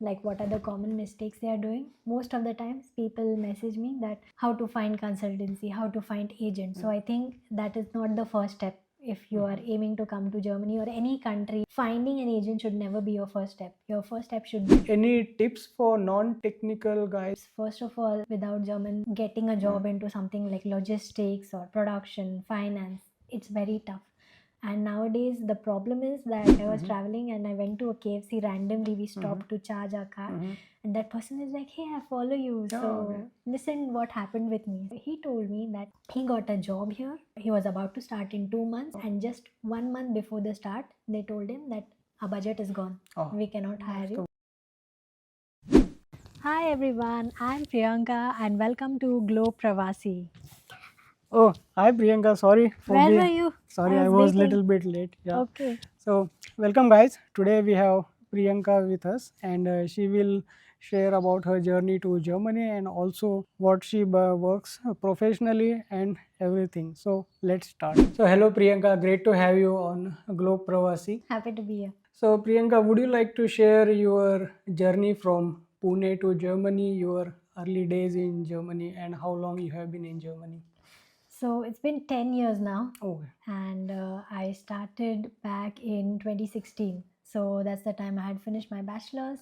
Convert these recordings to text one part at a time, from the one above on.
like what are the common mistakes they are doing. Most of the times people message me that how to find consultancy, how to find agent. So I think that is not the first step. If you are aiming to come to Germany or any country, finding an agent should never be your first step. Your first step should be, Any tips for non-technical guys? first of all, without German, getting a job into something like logistics or production, finance, it's very tough. And nowadays, the problem is that I was traveling and I went to a KFC randomly. We stopped to charge our car, and that person is like, "Hey, I follow you." So, okay. listen, what happened with me. He told me that he got a job here. He was about to start in 2 months, and just 1 month before the start, they told him that our budget is gone. We cannot hire you. Hi everyone, I'm Priyanka and welcome to globepravasi. Oh, hi Priyanka. Sorry for Where being. were you? Sorry, I was waiting. little bit late. Yeah. Okay. So, welcome guys. Today we have Priyanka with us, and she will share about her journey to Germany and also what she works professionally and everything. So, let's start. So, hello Priyanka. Great to have you on Globe Pravasi. Happy to be here. So, Priyanka, would you like to share your journey from Pune to Germany, your early days in Germany, and how long you have been in Germany? So it's been 10 years now, Okay. and I started back in 2016. So that's the time I had finished my bachelor's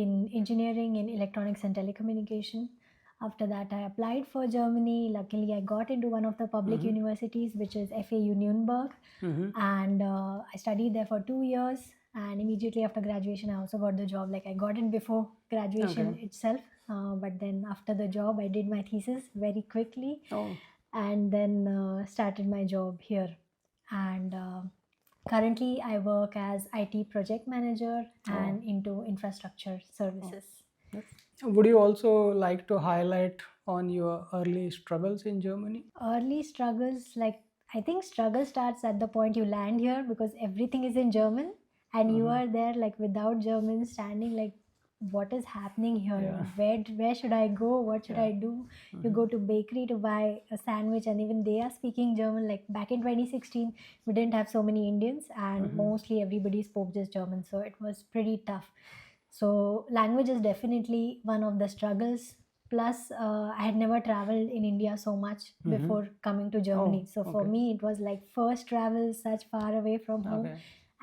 in engineering in electronics and telecommunication. After that, I applied for Germany. Luckily, I got into one of the public universities, which is FAU Nuremberg, and I studied there for 2 years. And immediately after graduation, I also got the job. Like I got it before graduation itself, but then after the job, I did my thesis very quickly, and then started my job here. And currently, I work as IT project manager and into infrastructure services. Would you also like to highlight on your early struggles in Germany? Early struggles, like I think struggle starts at the point you land here because everything is in German and you are there like without German, standing like what is happening here? Where should I go? What should I do? You go to bakery to buy a sandwich and even they are speaking German. Like back in 2016, we didn't have so many Indians and mostly everybody spoke just German, so it was pretty tough. So language is definitely one of the struggles. Plus, I had never traveled in India so much before coming to Germany. So for me, it was like first travel such far away from home,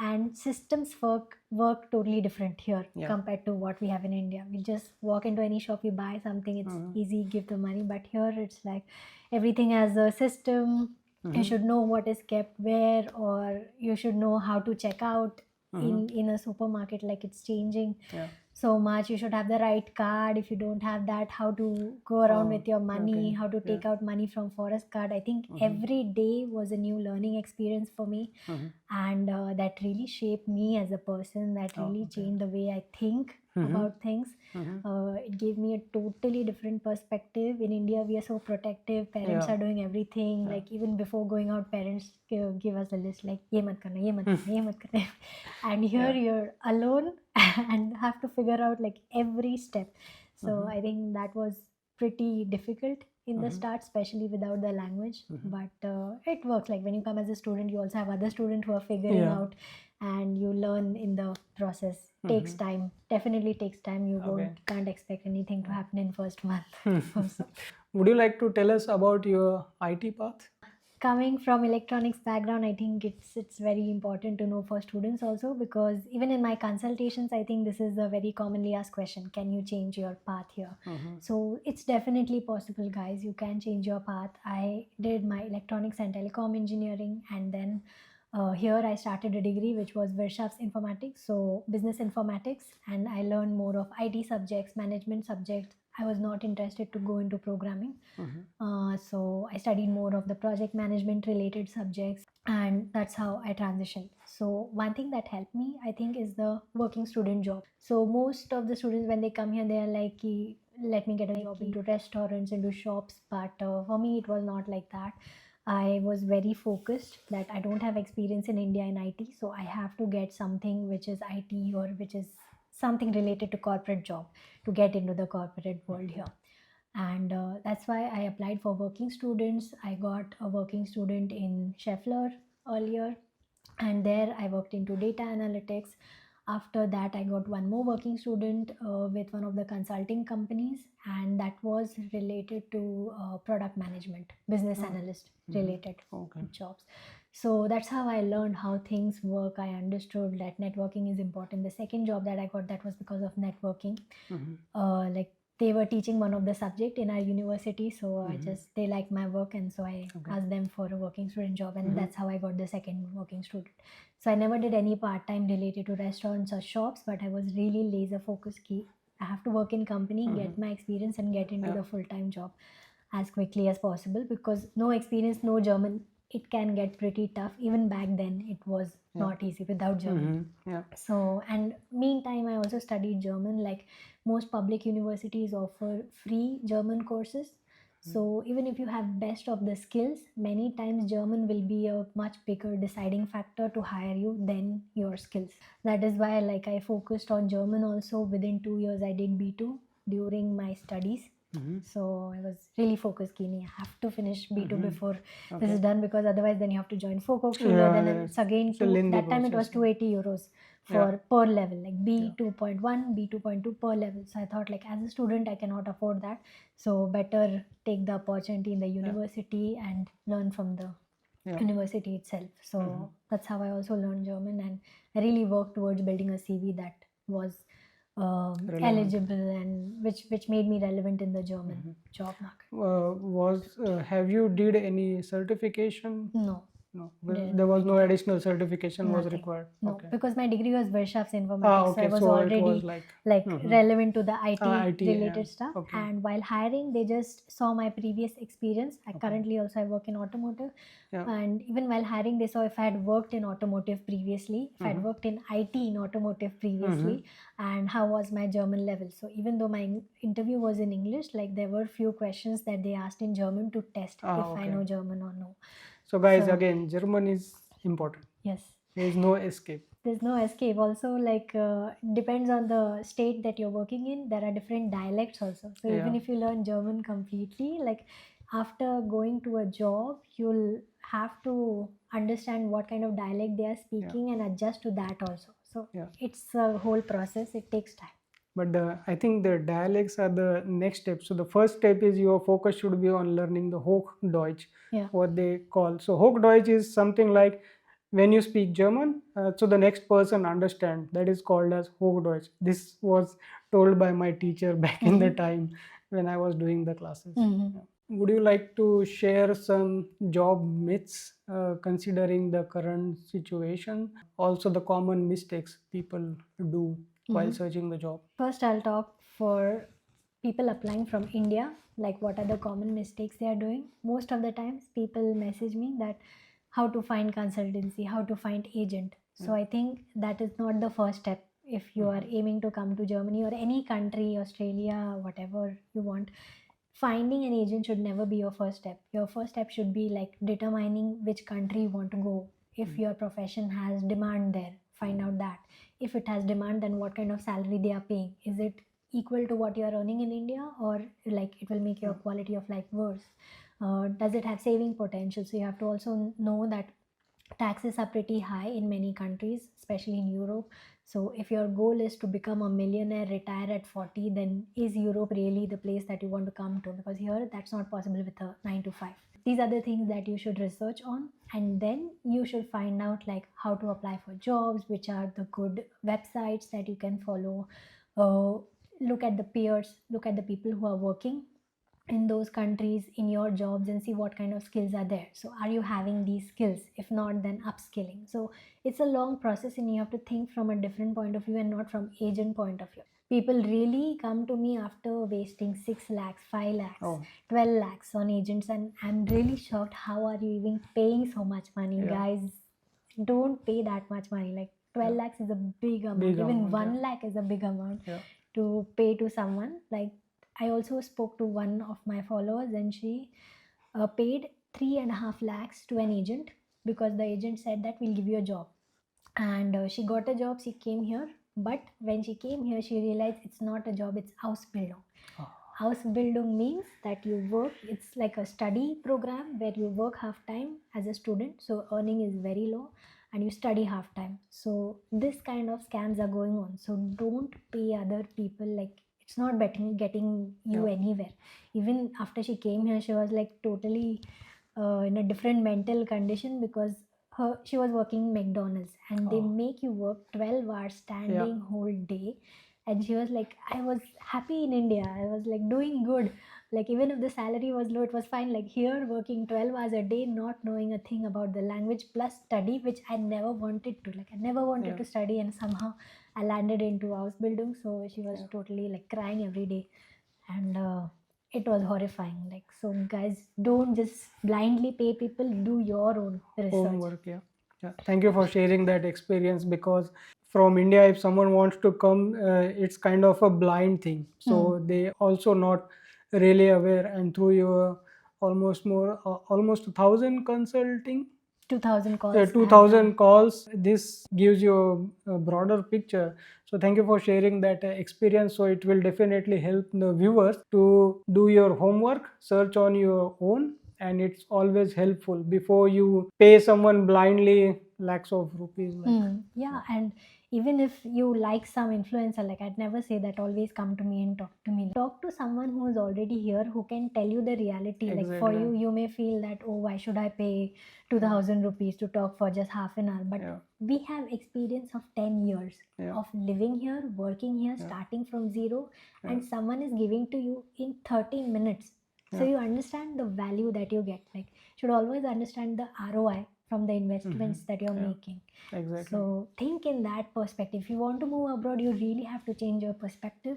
and systems work totally different here compared to what we have in India. We just walk into any shop, we buy something, it's easy, give the money. But here, it's like everything has a system. You should know what is kept where, or you should know how to check out in a supermarket. Like it's changing so much. You should have the right card. If you don't have that, how to go around with your money, how to take out money from forest card. I think every day was a new learning experience for me, and that really shaped me as a person. That really changed the way I think about things. It gave me a totally different perspective. In India, we are so protective. Parents are doing everything. Like even before going out, parents give us a list like ye mat karna, ye mat karna, ye mat karna. And here you're alone and have to figure out like every step. So I think that was pretty difficult in the start, especially without the language. But it works. Like when you come as a student, you also have other students who are figuring out, and you learn in the process. Takes time. Definitely takes time. You can't expect anything to happen in first month. Also. Would you like to tell us about your IT path? Coming from electronics background, I think it's very important to know for students also, because even in my consultations, I think this is a very commonly asked question: can you change your path here? So it's definitely possible, guys. You can change your path. I did my electronics and telecom engineering, and then here I started a degree which was Wirtschaftsinformatik, so business informatics, and I learned more of IT subjects, management subjects. I was not interested to go into programming. So I studied more of the project management related subjects, and that's how I transitioned. So one thing that helped me, I think, is the working student job. So most of the students, when they come here, they are like, let me get a job into restaurants, into shops. But for me, it was not like that. I was very focused that I don't have experience in India in IT, so I have to get something which is IT or which is something related to corporate job to get into the corporate world here. And that's why I applied for working students. I got a working student in Scheffler earlier, and there I worked into data analytics. After that, I got one more working student with one of the consulting companies, and that was related to product management, business Oh. analyst Mhm. related Okay. jobs. So that's how I learned how things work. I understood that networking is important. The second job that I got, that was because of networking. Mhm. Like they were teaching one of the subject in our university, so I Mhm. just they liked my work, and so I Okay. asked them for a working student job, and Mhm. that's how I got the second working student. So I never did any part-time related to restaurants or shops, but I was really laser focused key. I have to work in company, get Mhm. my experience, and get into Yeah. the full-time job as quickly as possible, because no experience, no German, it can get pretty tough. Even back then, it was Yeah. not easy without German. Mhm. Yeah. So, and meantime, I also studied German. Like most public universities offer free German courses. So even if you have best of the skills, many times German will be a much bigger deciding factor to hire you than your skills. That is why like I focused on German also. Within 2 years, I did B2 during my studies. Mhm. So I was really focused, Kini. I have to finish B2 Mhm. before this Okay. is done, because otherwise then you have to join Volkshochschule. Yeah, Then yeah. it's again It's a two. lengthy That time it was process. 280 euros Yeah. for per level, like Yeah. B2.1, B2.2 per level. So I thought like as a student I cannot afford that. So better take the opportunity in the university and learn from the Yeah. university itself. So Mhm. that's how I also learned German, and I really worked towards building a CV that was Relevant. eligible, and which made me relevant in the German job market. Have you did any certification? No, No. didn't There do was no anything. additional certification was Nothing. required. No, Okay. because my degree was Wirtschaftsinformatik, Ah, so I okay. was So it was already like mhm. relevant to the IT IT, yeah. related stuff. Okay. And while hiring, they just saw my previous experience. I Okay. currently also I work in automotive, Yeah. and even while hiring, they saw if I had worked in automotive previously, if I had worked in IT in automotive previously, and how was my German level. So even though my interview was in English, like there were few questions that they asked in German to test Ah, if I okay. know German or no. So guys, So again, German is important. yes, There is no escape. there's no escape. Also, like depends on the state that you're working in, there are different dialects also. So even Yeah. if you learn German completely, like after going to a job, you'll have to understand what kind of dialect they are speaking and adjust to that also. So Yeah. it's a whole process, it takes time. But I think the dialects are the next step. So the first step is your focus should be on learning the Hochdeutsch, Yeah. what they call. So Hochdeutsch is something like when you speak German, so the next person understand. That is called as Hochdeutsch. This was told by my teacher back in the time when I was doing the classes. Mhm. Yeah. Would you like to share some job myths considering the current situation? Also the common mistakes people do while searching the job. First, I'll talk for people applying from India, like what are the common mistakes they are doing. Most of the times, people message me that how to find consultancy, how to find agent. So I think that is not the first step. If you are aiming to come to Germany or any country, Australia, whatever you want, finding an agent should never be your first step. Your first step should be like determining which country you want to go. If your profession has demand there, find out that. If it has demand, then what kind of salary they are paying. Is it equal to what you are earning in India, or like it will make your quality of life worse? Does it have saving potential? So you have to also know that taxes are pretty high in many countries, especially in Europe. So if your goal is to become a millionaire, retire at 40, then is Europe really the place that you want to come to? Because here that's not possible with a 9 to 5. These are the things that you should research on, and then you should find out like how to apply for jobs, which are the good websites that you can follow. Look at the peers, look at the people who are working in those countries in your jobs, and see what kind of skills are there. So are you having these skills? If not, then upskilling. So it's a long process, and you have to think from a different point of view and not from agent point of view. People really come to me after wasting 6 lakhs, 5 lakhs, Oh. 12 lakhs on agents, and I'm really shocked. How are you even paying so much money? Yeah. Guys, don't pay that much money. Like 12 lakhs is a big amount. Big Even amount, 1 yeah. lakh is a big amount Yeah. to pay to someone. Like I also spoke to one of my followers, and she paid 3.5 lakhs to an agent, because the agent said that we'll give you a job. And she got a job, she came here. But when she came here, she realized it's not a job, it's Ausbildung. Ausbildung means that you work, it's like a study program where you work half time as a student, so earning is very low. and you study half time. So this kind of scams are going on. So don't pay other people, like it's not getting you Yeah. anywhere. Even after she came here, she was like totally in a different mental condition because she was working McDonald's and they Oh. make you work 12 hours standing whole day. And she was like, I was happy in India, I was like doing good, like even if the salary was low it was fine, like here working 12 hours a day, not knowing a thing about the language plus study, which I never wanted to, like I never wanted Yeah. to study, and somehow I landed into house building. So she was Yeah. totally like crying every day, and it was horrifying. Like, so guys, don't just blindly pay people, do your own research. Homework. Yeah. Yeah. Thank you for sharing that experience, because from India, if someone wants to come, it's kind of a blind thing. So they also not really aware, and through your almost 1,000 consulting 2000 calls I have 2,000 done. calls, this gives you a broader picture. So thank you for sharing that experience. So it will definitely help the viewers to do your homework, search on your own, and it's always helpful before you pay someone blindly lakhs of rupees. Yeah, and even if you like some influencer, like I'd never say that always come to me and talk to me. Talk to someone who is already here who can tell you the reality. Like for Exactly. you may feel that, oh, why should I pay 2000 rupees to talk for just half an hour? But Yeah. we have experience of 10 years Yeah. of living here, working here, starting from zero, and someone is giving to you in 30 minutes. So you understand the value that you get. Like, should always understand the ROI from the investments that you're making. Exactly. So think in that perspective. If you want to move abroad, you really have to change your perspective.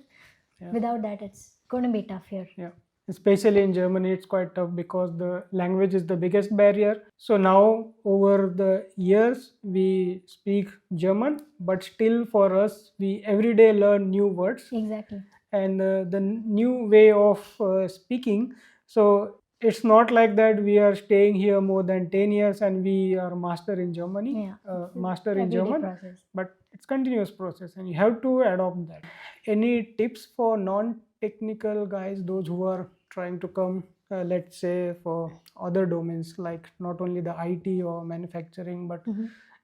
Without that, it's going to be tough here. Yeah. Especially in Germany, it's quite tough because the language is the biggest barrier. So now, over the years, we speak German, but still for us, we every day learn new words. Exactly. And the new way of speaking. So it's not like that we are staying here more than 10 years and we are master in Germany, Yeah, it's master in everyday German, process. but it's continuous process and you have to adopt that. Any tips for non-technical guys, those who are trying to come, let's say for other domains, like not only the IT or manufacturing, but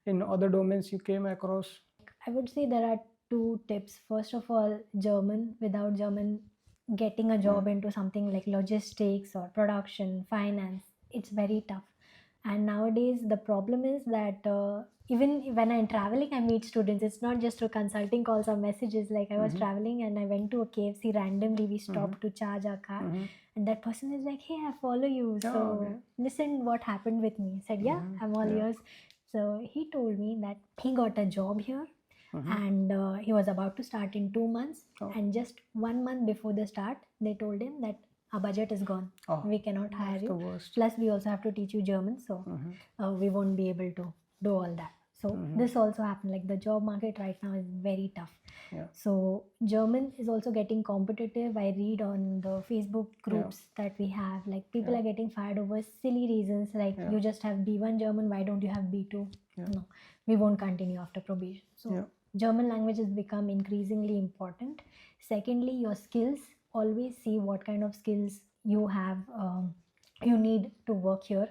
in other domains you came across? I would say there are two tips. First of all, German. Without German, getting a job into something like logistics or production, finance, it's very tough. And nowadays, the problem is that even when I'm traveling, I meet students. It's not just through consulting calls or messages. Like I was traveling and I went to a KFC randomly. We stopped to charge our car, and that person is like, "Hey, I follow you. So listen, what happened with me?" I said, "Yeah, I'm all ears." So he told me that he got a job here, and he was about to start in 2 months. And just 1 month before the start, they told him that our budget is gone. We cannot hire you. Plus, we also have to teach you German, so we won't be able to do all that. So this also happened. Like the job market right now is very tough. So German is also getting competitive. I read on the Facebook groups that we have, like people are getting fired over silly reasons, like you just have B1 German, why don't you have B2? No, we won't continue after probation. So German language has become increasingly important. Secondly, your skills, always see what kind of skills you have, you need to work here.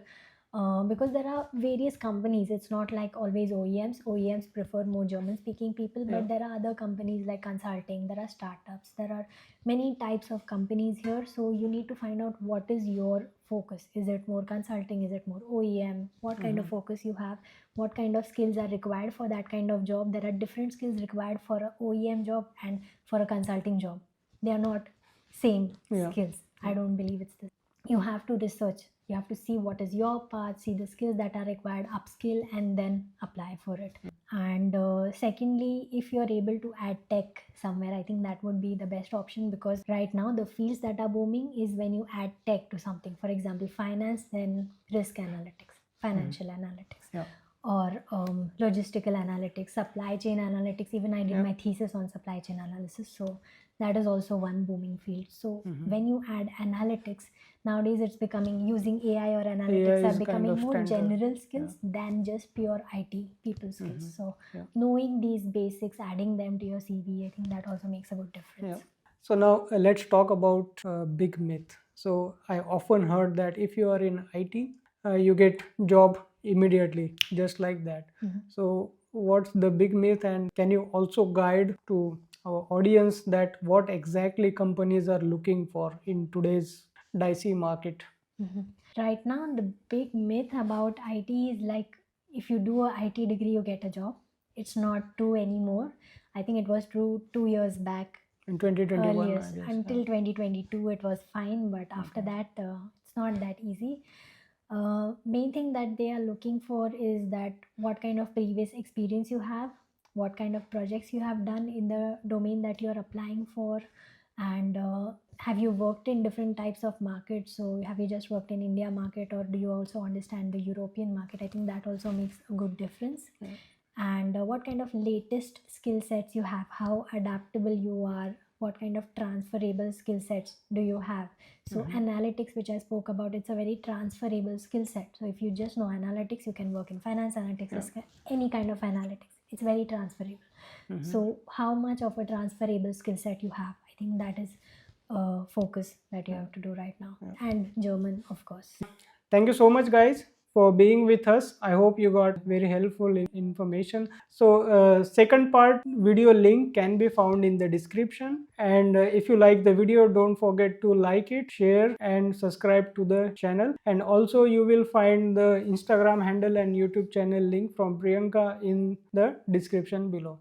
Because there are various companies, it's not like always OEMs prefer more German speaking people, but there are other companies like consulting, there are startups, there are many types of companies here. So you need to find out what is your focus. Is it more consulting, is it more OEM, what kind of focus you have, what kind of skills are required for that kind of job. There are different skills required for a OEM job and for a consulting job. They are not same skills. I don't believe it's this. You have to research, you have to see what is your path, see the skills that are required, upskill, and then apply for it. And secondly, if you're able to add tech somewhere, I think that would be the best option, because right now the fields that are booming is when you add tech to something. For example, finance, then risk analytics, financial analytics, or logistical analytics, supply chain analytics. Even I did my thesis on supply chain analysis, so that is also one booming field. So when you add analytics, nowadays it's becoming, using AI or analytics AI are is becoming kind of more standard. general skills than just pure IT people skills. So knowing these basics, adding them to your CV, I think that also makes a good difference. So now let's talk about big myth. So I often heard that if you are in IT, you get job immediately, just like that. So what's the big myth, and can you also guide to our audience that what exactly companies are looking for in today's dicey market? Right now, the big myth about IT is like if you do a IT degree, you get a job. It's not true anymore. I think it was true 2 years back. In 2021, Earlier, I guess. until 2022, it was fine, but after that, it's not that easy. Main thing that they are looking for is that what kind of previous experience you have, what kind of projects you have done in the domain that you are applying for, and have you worked in different types of markets. So have you just worked in India market, or do you also understand the European market? I think that also makes a good difference. And what kind of latest skill sets you have, how adaptable you are, what kind of transferable skill sets do you have. So analytics, which I spoke about, it's a very transferable skill set. So if you just know analytics, you can work in finance analytics, any kind of analytics. It's very transferable. So how much of a transferable skill set you have, I think that is a focus that you have to do right now. And German, of course. Thank you so much, guys, for being with us. I hope you got very helpful information. So second part video link can be found in the description, and if you like the video, don't forget to like it, share, and subscribe to the channel. And also you will find the Instagram handle and YouTube channel link from Priyanka in the description below.